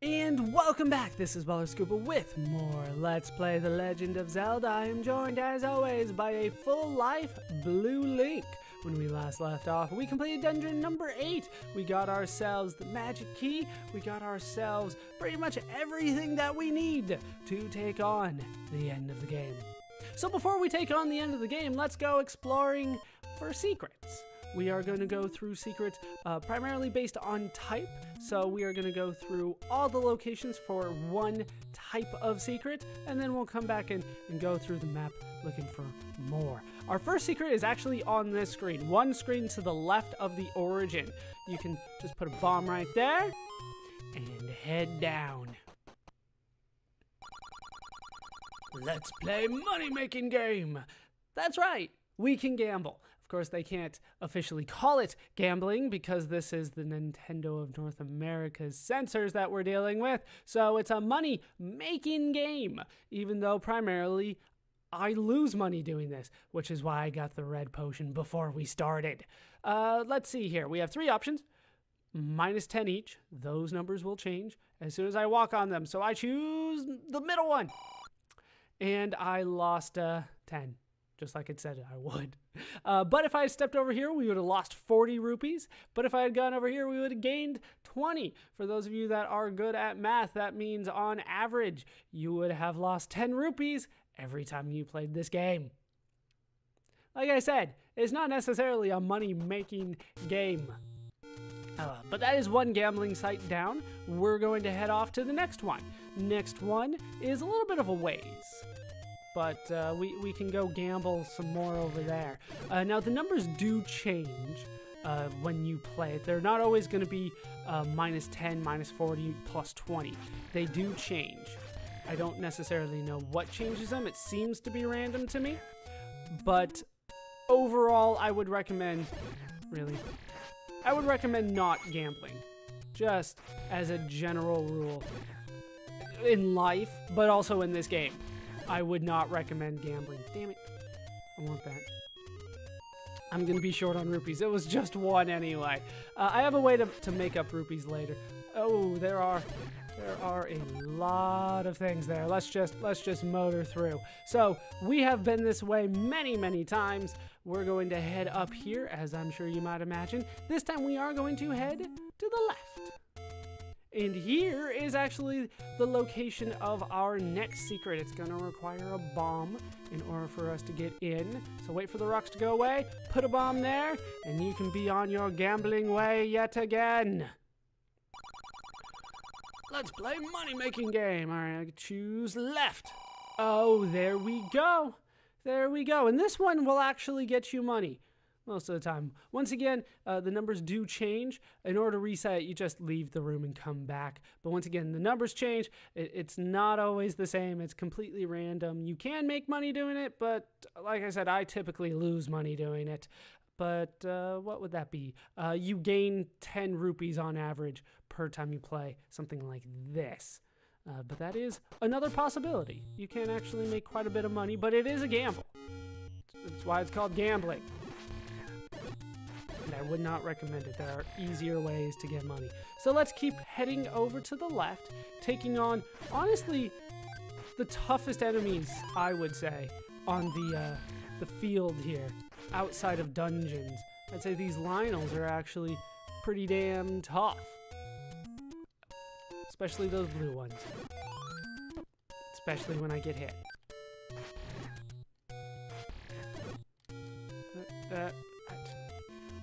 And welcome back, this is Baller Scuba with more Let's Play The Legend of Zelda. I am joined as always by a full life Blue Link. When we last left off, we completed dungeon number 8. We got ourselves the magic key. We got ourselves pretty much everything that we need to take on the end of the game. So before we take on the end of the game, let's go exploring for secrets. We are going to go through secrets primarily based on type. So we are going to go through all the locations for one type of secret, and then we'll come back and go through the map looking for more. Our first secret is actually on this screen, one screen to the left of the origin. You can just put a bomb right there and head down. Let's play money-making game. That's right, we can gamble. Of course, they can't officially call it gambling because this is the Nintendo of North America's censors that we're dealing with. So it's a money-making game, even though primarily I lose money doing this, which is why I got the red potion before we started. Let's see here. We have 3 options. -10 each. Those numbers will change as soon as I walk on them. So I choose the middle one. And I lost 10. Just like it said I would. But if I had stepped over here, we would have lost 40 rupees. But if I had gone over here, we would have gained 20. For those of you that are good at math, that means on average, you would have lost 10 rupees every time you played this game. Like I said, it's not necessarily a money-making game. But that is one gambling site down. We're going to head off to the next one. Next one is a little bit of a ways. But we can go gamble some more over there. Now, the numbers do change when you play it. They're not always going to be -10, -40, +20. They do change. I don't necessarily know what changes them. It seems to be random to me. But overall, I would recommend, I would recommend not gambling. Just as a general rule in life, but also in this game. I would not recommend gambling. Damn it. I want that. I'm going to be short on rupees. It was just 1 anyway. I have a way to make up rupees later. Oh, there are a lot of things there. Let's just motor through. So we have been this way many times. We're going to head up here, as I'm sure you might imagine. This time we are going to head to the left. And here is actually the location of our next secret. It's going to require a bomb in order for us to get in. So wait for the rocks to go away, put a bomb there, and you can be on your gambling way yet again. Let's play money-making game. All right, I choose left. Oh, there we go. There we go. And this one will actually get you money. Most of the time. Once again, the numbers do change. In order to reset it, you just leave the room and come back. But once again, the numbers change. It's not always the same. It's completely random. You can make money doing it, but like I said, I typically lose money doing it. But what would that be? You gain 10 rupees on average per time you play something like this. But that is another possibility. You can actually make quite a bit of money, but it is a gamble. That's why it's called gambling. And I would not recommend it. There are easier ways to get money. So let's keep heading over to the left, taking on, honestly, the toughest enemies, I would say, on the field here, outside of dungeons. I'd say these Lionels are actually pretty damn tough. Especially those blue ones. Especially when I get hit.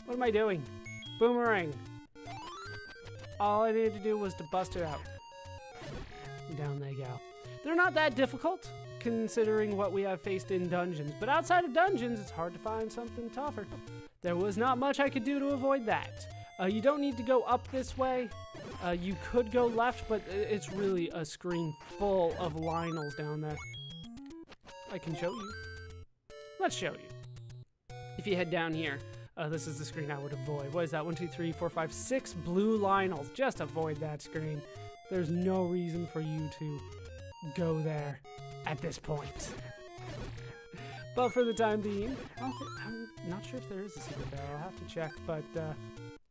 What am I doing? Boomerang. All I needed to do was to bust it out. Down they go. They're not that difficult, considering what we have faced in dungeons. But outside of dungeons, it's hard to find something tougher. There was not much I could do to avoid that. You don't need to go up this way. You could go left, but it's really a screen full of Lionels down there. I can show you. Let's show you. If you head down here, this is the screen I would avoid. What is that? 1, 2, 3, 4, 5, 6 blue Lionels. Just avoid that screen. There's no reason for you to go there at this point. But for the time being, I'm not sure if there is a secret there. I'll have to check. But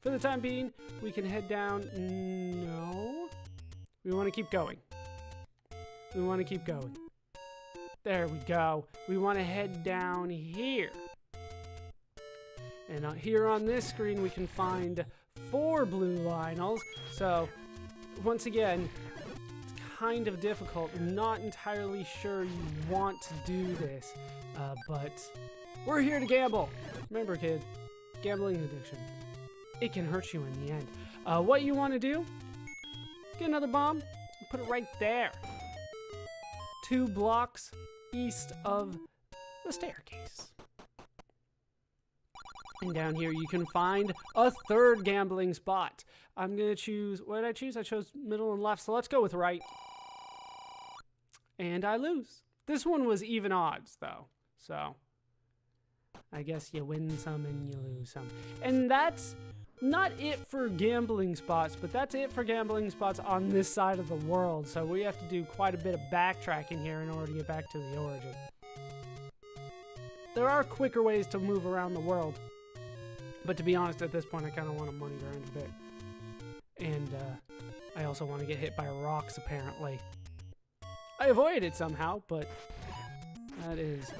for the time being, we can head down. No. We want to keep going. We want to keep going. There we go. We want to head down here. And here on this screen, we can find 4 blue Lionels. So, once again, it's kind of difficult. I'm not entirely sure you want to do this, but we're here to gamble. Remember, kid, gambling addiction. It can hurt you in the end. What you want to do, get another bomb, and put it right there. 2 blocks east of the staircase. And down here you can find a 3rd gambling spot. I'm going to choose, what did I choose? I chose middle and left, so let's go with right. And I lose. This one was even odds though, so I guess you win some and you lose some. And that's not it for gambling spots, but that's it for gambling spots on this side of the world. So we have to do quite a bit of backtracking here in order to get back to the origin. There are quicker ways to move around the world, but to be honest, at this point, I kind of want to money grind a bit. And I also want to get hit by rocks, apparently. I avoided it somehow, but that is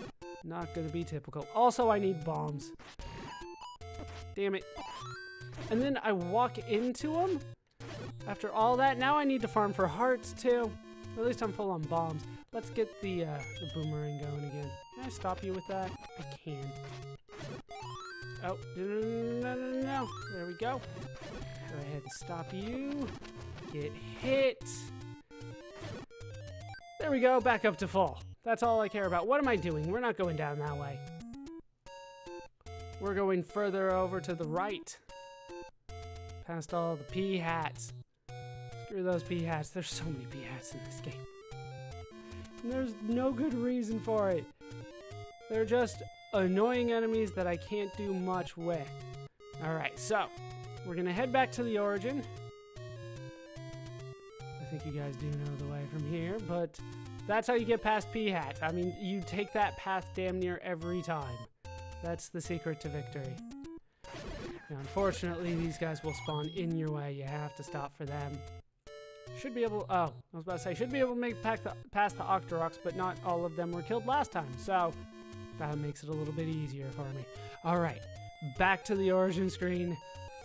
not going to be typical. Also, I need bombs. Damn it. And then I walk into them. After all that, now I need to farm for hearts, too. Or at least I'm full on bombs. Let's get the boomerang going again. Can I stop you with that? I can. Oh, no. There we go. Go ahead and stop you. Get hit. There we go, back up to full. That's all I care about. What am I doing? We're not going down that way. We're going further over to the right. Past all the pea hats. Screw those pea hats. There's so many pea hats in this game. And there's no good reason for it. They're just annoying enemies that I can't do much with. Alright, so we're gonna head back to the origin. I think you guys do know the way from here, but that's how you get past pea hats. I mean, you take that path damn near every time. That's the secret to victory. Now, unfortunately, these guys will spawn in your way. You have to stop for them. Should be able, oh, I was about to say, should be able to make past the Octoroks, but not all of them were killed last time, so that makes it a little bit easier for me. All right, back to the origin screen.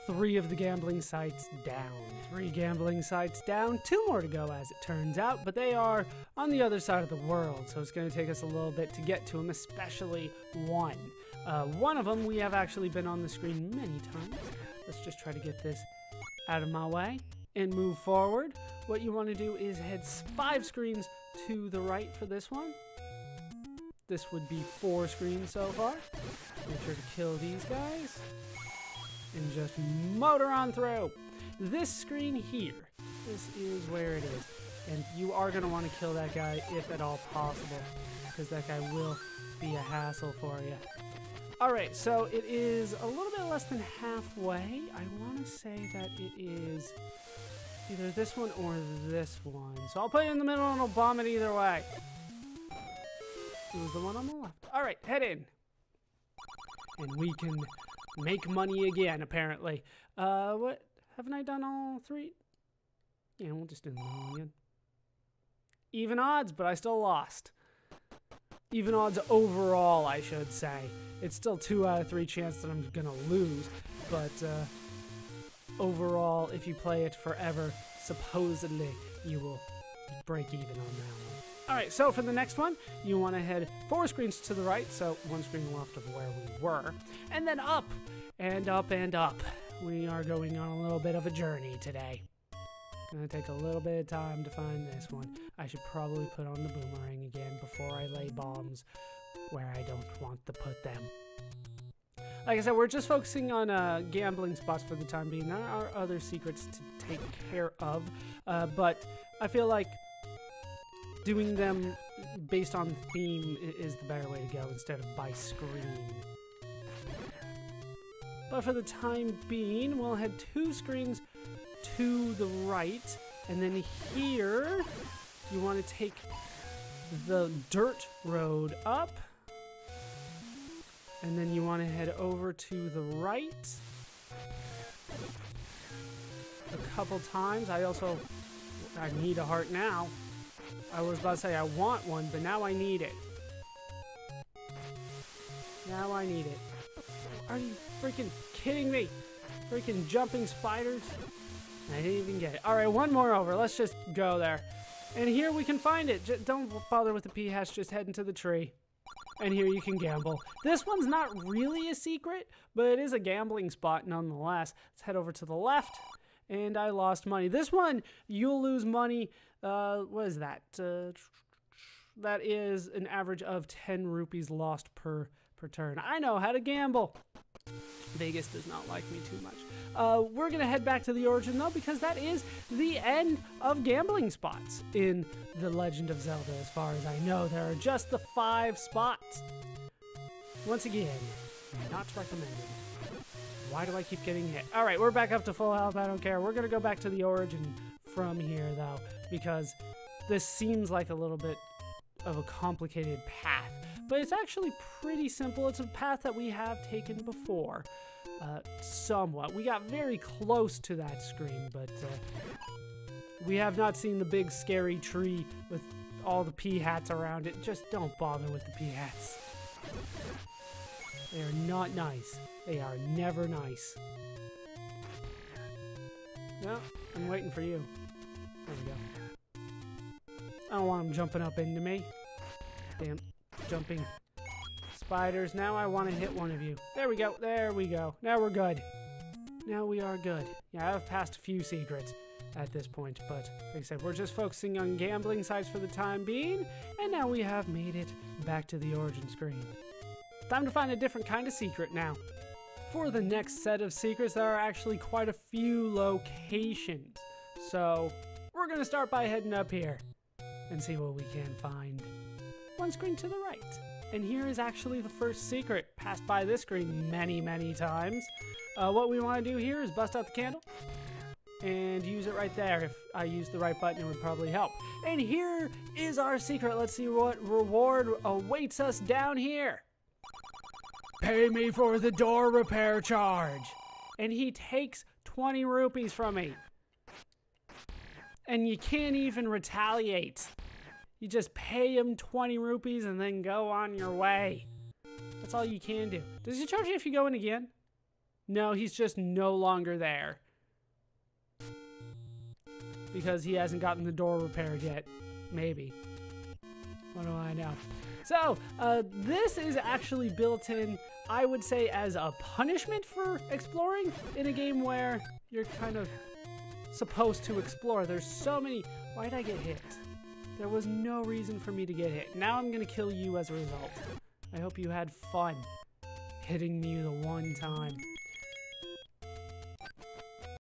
3 of the gambling sites down. 3 gambling sites down. 2 more to go, as it turns out, but they are on the other side of the world, so it's going to take us a little bit to get to them, especially one. One of them we have actually been on the screen many times. Let's just try to get this out of my way and move forward. What you want to do is head 5 screens to the right for this one. This would be 4 screens so far. Make sure to kill these guys and just motor on through. This screen here, this is where it is. And you are going to want to kill that guy if at all possible, because that guy will be a hassle for you. Alright, so it is a little bit less than halfway. I want to say that it is either this one or this one. So I'll put it in the middle and I'll bomb it either way. It was the one on the left. Alright, head in. And we can make money again, apparently. What? Haven't I done all 3? Yeah, we'll just do them all again. Even odds, but I still lost. Even odds overall, I should say. It's still 2 out of 3 chance that I'm gonna lose, but overall, if you play it forever, supposedly you will break even on that one. Alright, so for the next one, you want to head 4 screens to the right, so 1 screen left of where we were, and then up, and up, and up. We are going on a little bit of a journey today. Gonna take a little bit of time to find this one. I should probably put on the boomerang again before I lay bombs where I don't want to put them. Like I said, we're just focusing on gambling spots for the time being. There are other secrets to take care of, but I feel like doing them based on theme is the better way to go instead of by screen. But for the time being, we'll head 2 screens to the right, and then here you want to take the dirt road up, and then you want to head over to the right a couple times. I also I need a heart now. I was about to say I want one, but now I need it. Now I need it. Are you freaking kidding me? Freaking jumping spiders. I didn't even get it. All right, one more over. Let's just go there. And here we can find it. Don't bother with the pea hatch. Just head into the tree. And here you can gamble. This one's not really a secret, but it is a gambling spot nonetheless. Let's head over to the left. And I lost money. This one, you'll lose money. What is that? That is an average of 10 rupees lost per turn. I know how to gamble. Vegas does not like me too much. We're going to head back to the origin, though, because that is the end of gambling spots in The Legend of Zelda. As far as I know, there are just the 5 spots. Once again, not recommended. Why do I keep getting hit? All right, we're back up to full health. I don't care. We're going to go back to the origin from here, though, because this seems like a little bit of a complicated path. But it's actually pretty simple. It's a path that we have taken before, somewhat. We got very close to that screen, but we have not seen the big scary tree with all the pea hats around it. Just don't bother with the pea hats. They are not nice. They are never nice. No, I'm waiting for you. There we go. I don't want them jumping up into me. Damn. Jumping spiders. Now I want to hit one of you. There we go. There we go. Now we're good. Now we are good. Yeah, I've passed a few secrets at this point, but like I said, we're just focusing on gambling sites for the time being, and now we have made it back to the origin screen. Time to find a different kind of secret now. For the next set of secrets, there are actually quite a few locations. So we're going to start by heading up here and see what we can find. One screen to the right. And here is actually the first secret, passed by this screen many, many times. What we want to do here is bust out the candle and use it right there. If I used the right button, it would probably help. And here is our secret. Let's see what reward awaits us down here. Pay me for the door repair charge. And he takes 20 rupees from me. And you can't even retaliate. You just pay him 20 rupees and then go on your way. That's all you can do. Does he charge you if you go in again? No, he's just no longer there. Because he hasn't gotten the door repaired yet. Maybe. What do I know? So, this is actually built in, I would say, as a punishment for exploring in a game where you're kind of supposed to explore. There's so many... Why did I get hit? There was no reason for me to get hit. Now I'm going to kill you as a result. I hope you had fun hitting me the one time.